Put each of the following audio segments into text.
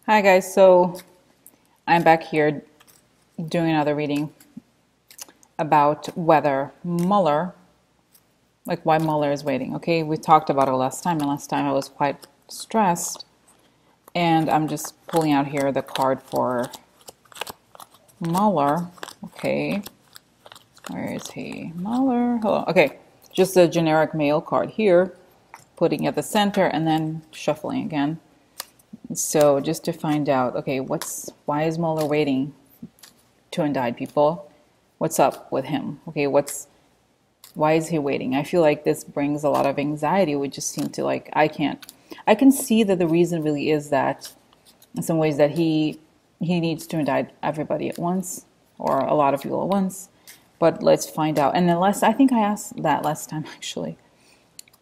Hi guys, so I'm back here doing another reading about whether Mueller, like why Mueller is waiting. Okay, we talked about it last time, and last time I was quite stressed, and I'm just pulling out here the card for Mueller. Okay, where is he? Mueller, hello. Okay, just a generic male card here, putting at the center and then shuffling again. So just to find out, okay, why is Mueller waiting to indict people? What's up with him? Okay, why is he waiting? I feel like this brings a lot of anxiety. We just seem to like, I can see that the reason really is that in some ways that he needs to indict everybody at once or a lot of people at once. But let's find out. And unless, I think I asked that last time actually.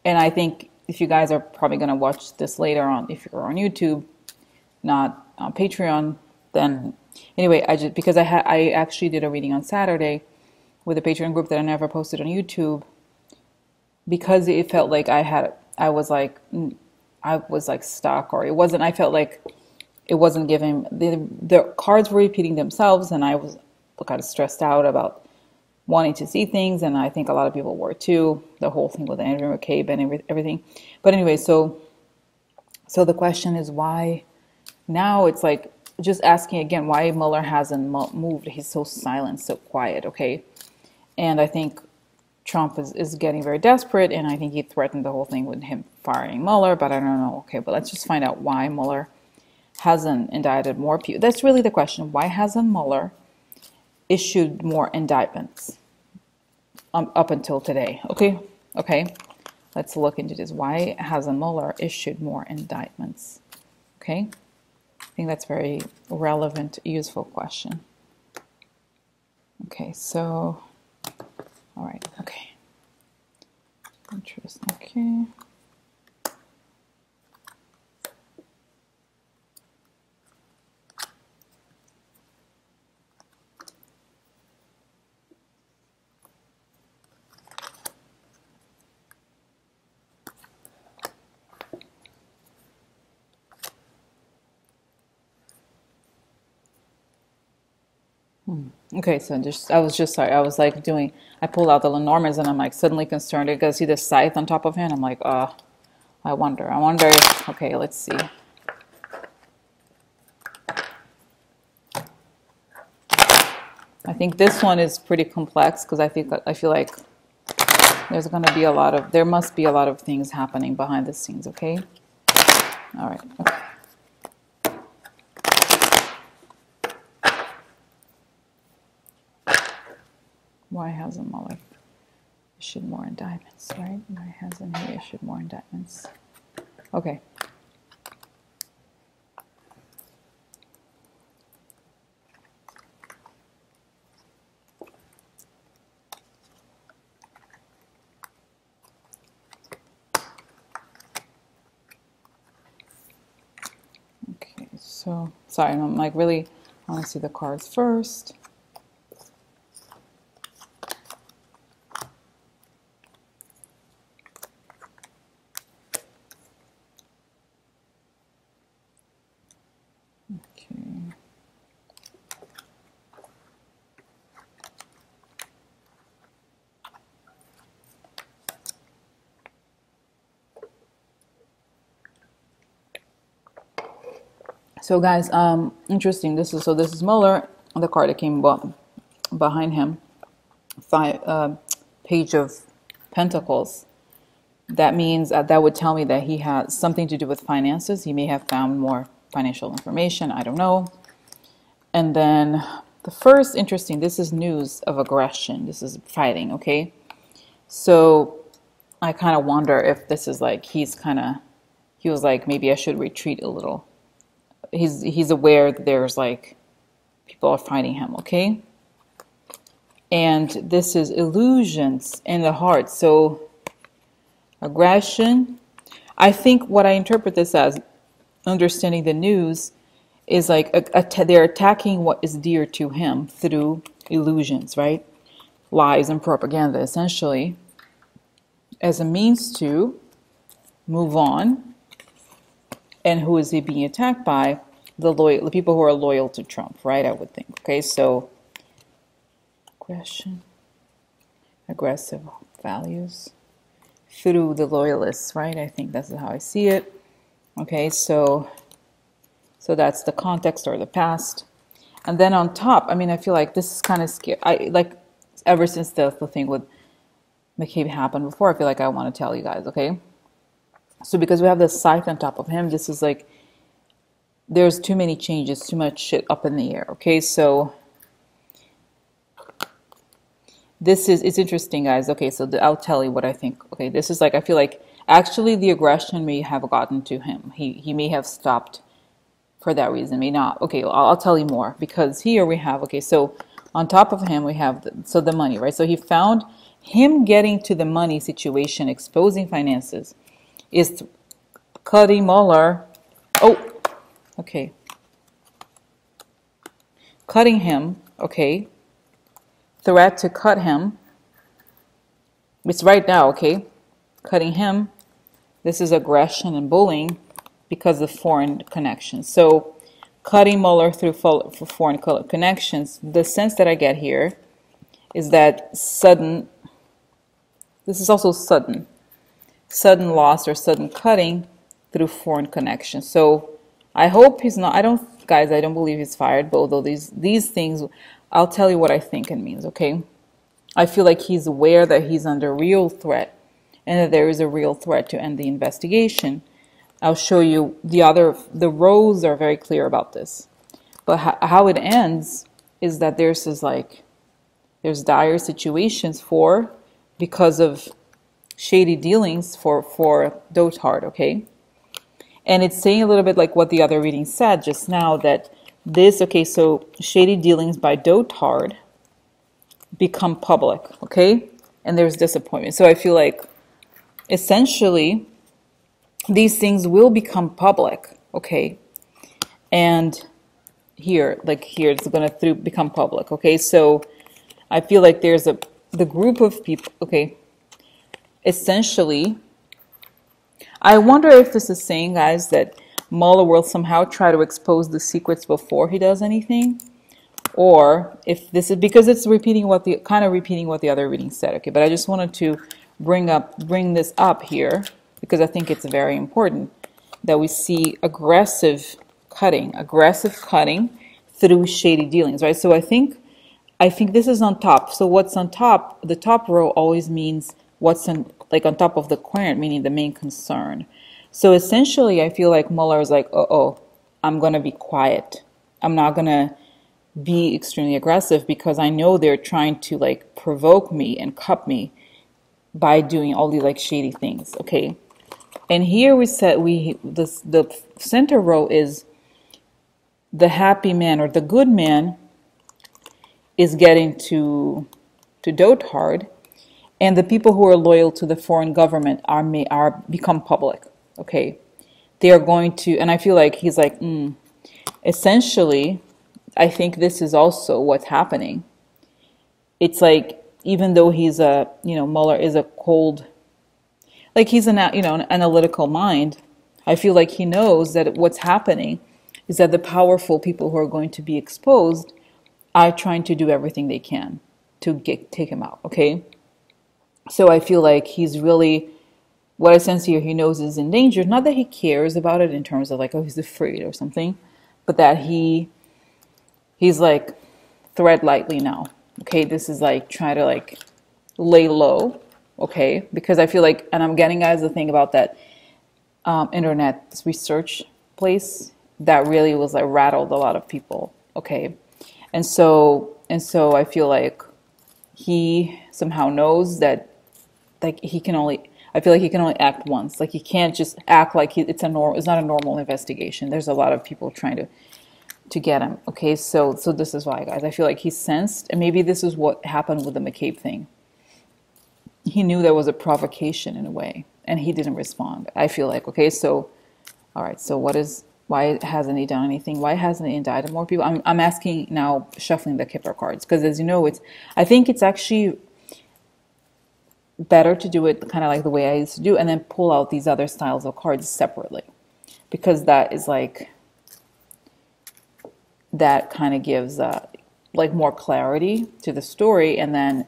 And I think if you guys are probably going to watch this later on, if you're on YouTube, not on Patreon, then anyway, because I actually did a reading on Saturday with a Patreon group that I never posted on YouTube because it felt like I was like stuck, or it wasn't. I felt like it wasn't giving, the cards were repeating themselves, and I was kind of stressed out about wanting to see things, and I think a lot of people were too. The whole thing with Andrew McCabe and everything. But anyway, so the question is why now? It's like just asking again why Mueller hasn't moved. He's so silent, so quiet. Okay, and I think Trump is getting very desperate, and I think he threatened the whole thing with him firing Mueller. But I don't know. Okay, but let's just find out why Mueller hasn't indicted more people. That's really the question. Why hasn't Mueller issued more indictments up until today? Okay, let's look into this. Why hasn't Mueller issued more indictments? Okay, I think that's a very relevant, useful question. Okay, so, all right, okay. Interesting, okay. Okay, so I was just sorry. I was like I pulled out the Lenormands and I'm like suddenly concerned because I see the scythe on top of him. I'm like, I wonder if, okay, let's see. I think this one is pretty complex because I feel like there must be a lot of things happening behind the scenes, okay? All right, okay. Why hasn't Mueller issued more indictments, right? Why hasn't he issued more indictments? Okay. Okay, so, sorry, I'm like really, I want to see the cards first. So guys, interesting. This is Mueller, the card that came behind him, Page of Pentacles. That means that would tell me that he has something to do with finances. He may have found more financial information. I don't know. And then the first, interesting. This is news of aggression. This is fighting. Okay, so I kind of wonder if this is like he was like, maybe I should retreat a little. He's aware that there's like people are fighting him, okay? And this is illusions in the heart. So aggression, I think what I interpret this as, understanding the news, is like they're attacking what is dear to him through illusions, right? Lies and propaganda, essentially, as a means to move on. And who is he being attacked by? the people who are loyal to Trump, right? I would think. Okay, so aggression, aggressive values through the loyalists, right? I think that's how I see it. Okay, so that's the context or the past. And then on top, I mean, I feel like this is kind of scary. I like ever since the thing with McCabe happened before, I feel like I want to tell you guys, okay? So because we have the scythe on top of him, this is like, there's too many changes, too much shit up in the air, okay? So this is, it's interesting, guys. Okay, so I'll tell you what I think. Okay, this is like, I feel like actually the aggression may have gotten to him. He may have stopped for that reason, may not. Okay, I'll tell you more, because here we have, okay, so on top of him we have the money, right? So he found him getting to the money situation, exposing finances, is cutting Mueller. Oh, okay, cutting him. Okay, threat to cut him. It's right now. Okay, cutting him. This is aggression and bullying because of foreign connections. So cutting Mueller through foreign connections, the sense that I get here is that sudden, this is also sudden loss or sudden cutting through foreign connections. So I hope he's not, I don't believe he's fired, but although these things, I'll tell you what I think it means, okay? I feel like he's aware that he's under real threat and that there is a real threat to end the investigation. I'll show you the rows are very clear about this. But how it ends is that there's dire situations because of shady dealings for Dotard, okay? And it's saying a little bit like what the other reading said just now, that okay, so shady dealings by Dotard become public, okay? And there's disappointment. So I feel like essentially these things will become public, okay? And here it's going to become public, okay? So I feel like there's the group of people, okay? Essentially, I wonder if this is saying, guys, that Mueller will somehow try to expose the secrets before he does anything, or if this is because it's repeating what the other reading said, okay? But I just wanted to bring this up here, because I think it's very important that we see aggressive cutting through shady dealings, right? So I think this is on top. So what's on top, the top row always means what's on top of the querent, meaning the main concern. So essentially, I feel like Mueller is like, I'm going to be quiet. I'm not going to be extremely aggressive because I know they're trying to like provoke me and cup me by doing all these like shady things, okay? And here we said the center row is the happy man or the good man is getting to Dotard, and the people who are loyal to the foreign government are become public, okay? They are going to, and I feel like he's like, essentially, I think this is also what's happening. It's like, even though he's Mueller is a cold, like he's an analytical mind, I feel like he knows that what's happening is that the powerful people who are going to be exposed are trying to do everything they can to take him out, okay? So I feel like he's really, what I sense here, he knows is in danger. Not that he cares about it in terms of like, he's afraid or something, but that he's like, tread lightly now, okay? This is like trying to like lay low, okay? Because I feel like, and I'm getting, guys, the thing about that internet research place that really was like rattled a lot of people, okay? And so I feel like he somehow knows that like I feel like he can only act once. Like he can't just act like it's not a normal investigation. There's a lot of people trying to get him. Okay, so this is why, guys. I feel like he sensed, and maybe this is what happened with the McCabe thing. He knew there was a provocation in a way, and he didn't respond. I feel like, okay, so all right, so why hasn't he done anything? Why hasn't he indicted more people? I'm asking now, shuffling the Kipper cards, because as you know, I think it's actually better to do it kind of like the way I used to do, and then pull out these other styles of cards separately, because that is like, that kind of gives like more clarity to the story. And then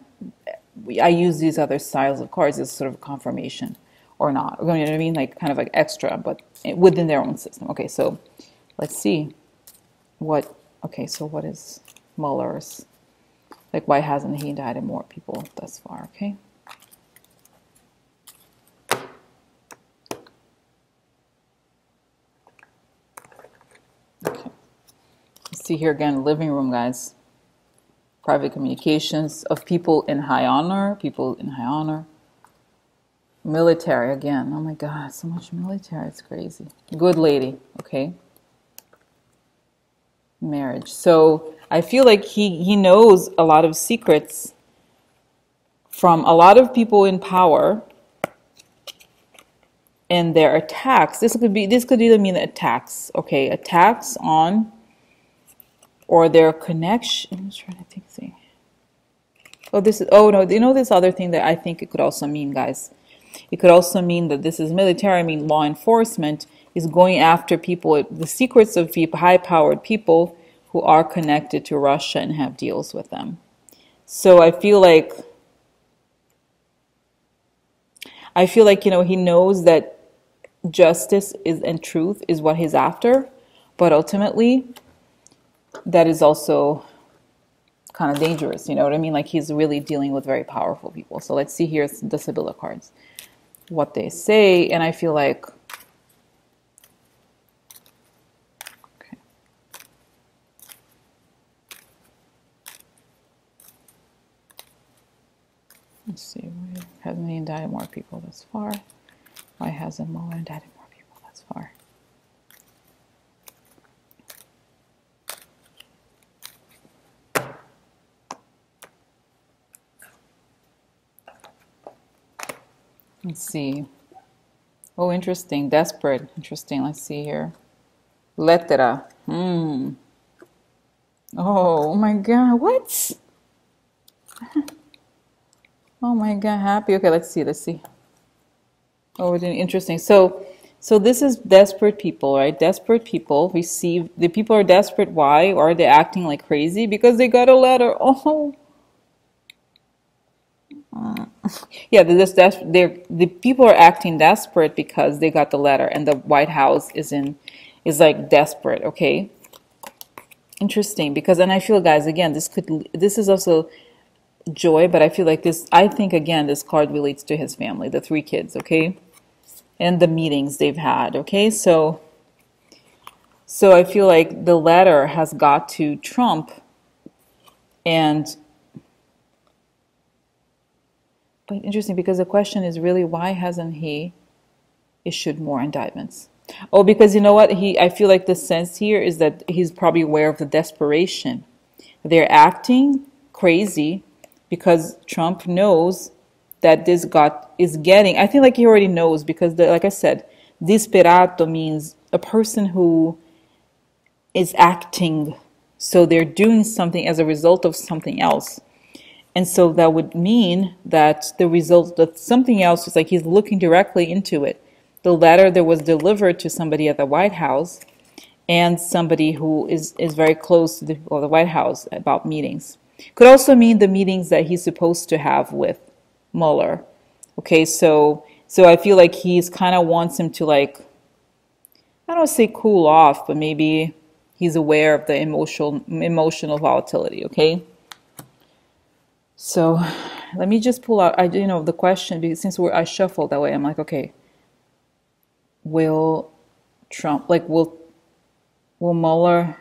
I use these other styles of cards as sort of confirmation or not. You know what I mean? Like kind of like extra, but within their own system. Okay, so let's see what, okay, so what is Mueller's, like why hasn't he indicted more people thus far, okay? Okay, let's see here again, living room, guys. Private communications of people in high honor, military again. Oh my God, so much military, it's crazy. Good lady, okay. Marriage. So I feel like he knows a lot of secrets from a lot of people in power and their attacks. This could either mean attacks, okay, attacks on or their connection. I'm trying to think. See. Oh, this is, oh no, you know this other thing that I think it could also mean, guys. It could also mean that this is military. I mean, law enforcement is going after people, the secrets of people, high-powered people who are connected to Russia and have deals with them. So I feel like, you know, he knows that justice is and truth is what he's after, but ultimately that is also kind of dangerous, you know what I mean? Like he's really dealing with very powerful people. So let's see here the Sibylla cards, what they say, and I feel like, okay. Let's see, why hasn't he indicted more people thus far? Why hasn't Mueller indicted more people thus far? Let's see. Oh, interesting. Desperate. Interesting. Let's see here. Lettera. Oh my God. What? Oh my God. Happy. Okay, let's see. Let's see. Oh, interesting. So this is desperate people, right? Desperate people receive. The people are desperate. Why? Or are they acting like crazy? Because they got a letter. Oh. Yeah, the people are acting desperate because they got the letter, and the White House is like desperate. Okay, interesting. Because, and I feel, guys, again, this is also joy, but I feel like this. I think again, this card relates to his family, the 3 kids. Okay, and the meetings they've had. Okay, so I feel like the letter has got to Trump, and. But interesting, because the question is really, why hasn't he issued more indictments? Oh, because you know what? I feel like the sense here is that he's probably aware of the desperation. They're acting crazy because Trump knows that this is getting. I feel like he already knows because, like I said, disperato means a person who is acting. So they're doing something as a result of something else. And so that would mean that the result of something else is like he's looking directly into it. The letter that was delivered to somebody at the White House and somebody who is very close to the White House about meetings. Could also mean the meetings that he's supposed to have with Mueller. Okay, so I feel like he's kind of wants him to, like, I don't want to say cool off, but maybe he's aware of the emotional volatility, okay? So let me just pull out, the question, because since I shuffled that way, I'm like, okay, will Trump, like, will Mueller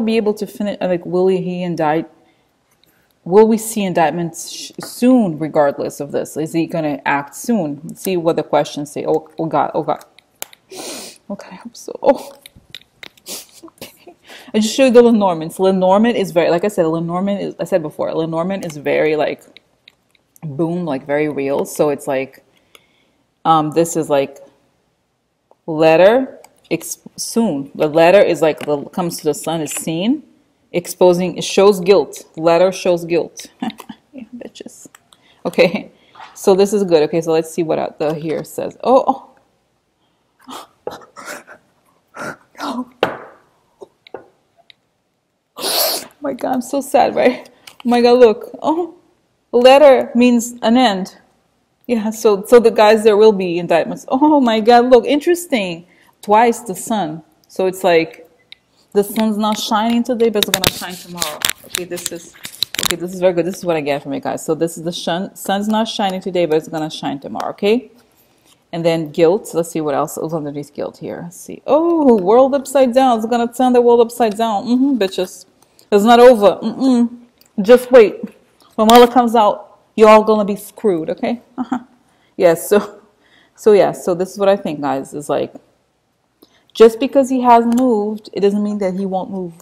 be able to finish, like, will we see indictments soon regardless of this? Is he going to act soon? Let's see what the questions say. Oh God. Okay, I hope so. Oh. I just showed you the Lenormand. So Lenormand is very, like I said, I said before, Lenormand is very, like, boom, like very real. So it's like, this is like letter soon. The letter is like comes to the sun is seen, exposing. It shows guilt. Letter shows guilt. Yeah, bitches. Okay, so this is good. Okay, so let's see what the here says. Oh. God, I'm so sad, right? Oh my God, look. Oh, letter means an end. Yeah, so the guys, there will be indictments. Oh my God, look, interesting. Twice the sun. So it's like the sun's not shining today, but it's gonna shine tomorrow. Okay, this is very good. This is what I get from it, guys. So this is the sun's not shining today, but it's gonna shine tomorrow, okay? And then guilt. Let's see what else is underneath guilt here. Let's see. Oh, world upside down. It's gonna turn the world upside down. Bitches. It's not over. Just wait. When Mueller comes out, you're all gonna be screwed, okay? Yes, so this is what I think, guys, is like, just because he has moved, it doesn't mean that he won't move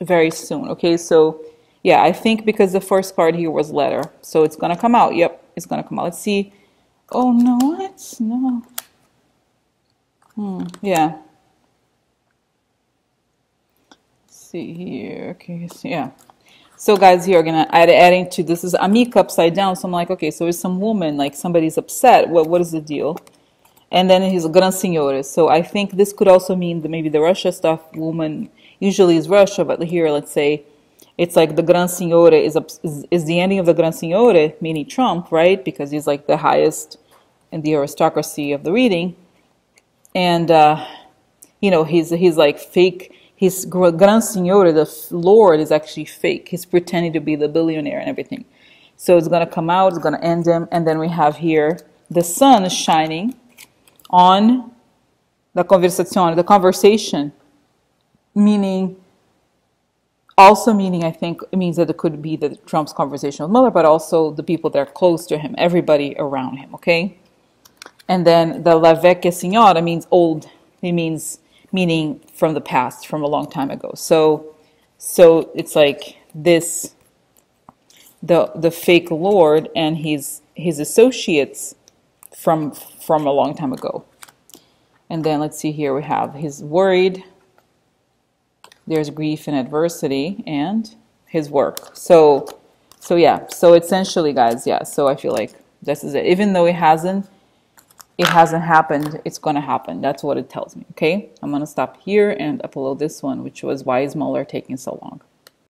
very soon, okay? So, yeah, I think because the first card here was letter, so it's gonna come out. Yep, it's gonna come out. Let's see. Oh, no, what? No. Yeah. Let's see here. Okay, so yeah. So guys, here again, adding to this is Amika upside down. So I'm like, okay, so it's some woman, like somebody's upset. What is the deal? And then he's a gran signore. So I think this could also mean that maybe the Russia stuff, woman usually is Russia, but here let's say it's like the gran signore is the ending of the gran signore, meaning Trump, right? Because he's like the highest in the aristocracy of the reading, and you know, he's like fake. His gran signore, the Lord, is actually fake. He's pretending to be the billionaire and everything. So it's going to come out, it's going to end him. And then we have here the sun is shining on the conversation, meaning, I think, it means that it could be the Trump's conversation with Mueller, but also the people that are close to him, everybody around him, okay? And then the la vecchia signora means old. It meaning from the past, from a long time ago. So it's like this, the fake Lord and his associates from a long time ago. And then let's see here, we have his worried, there's grief and adversity, and his work. So yeah, so essentially, guys, yeah, so I feel like this is it. Even though it hasn't happened, it's going to happen. That's what it tells me, okay? I'm going to stop here and upload this one, which was, why is Mueller taking so long?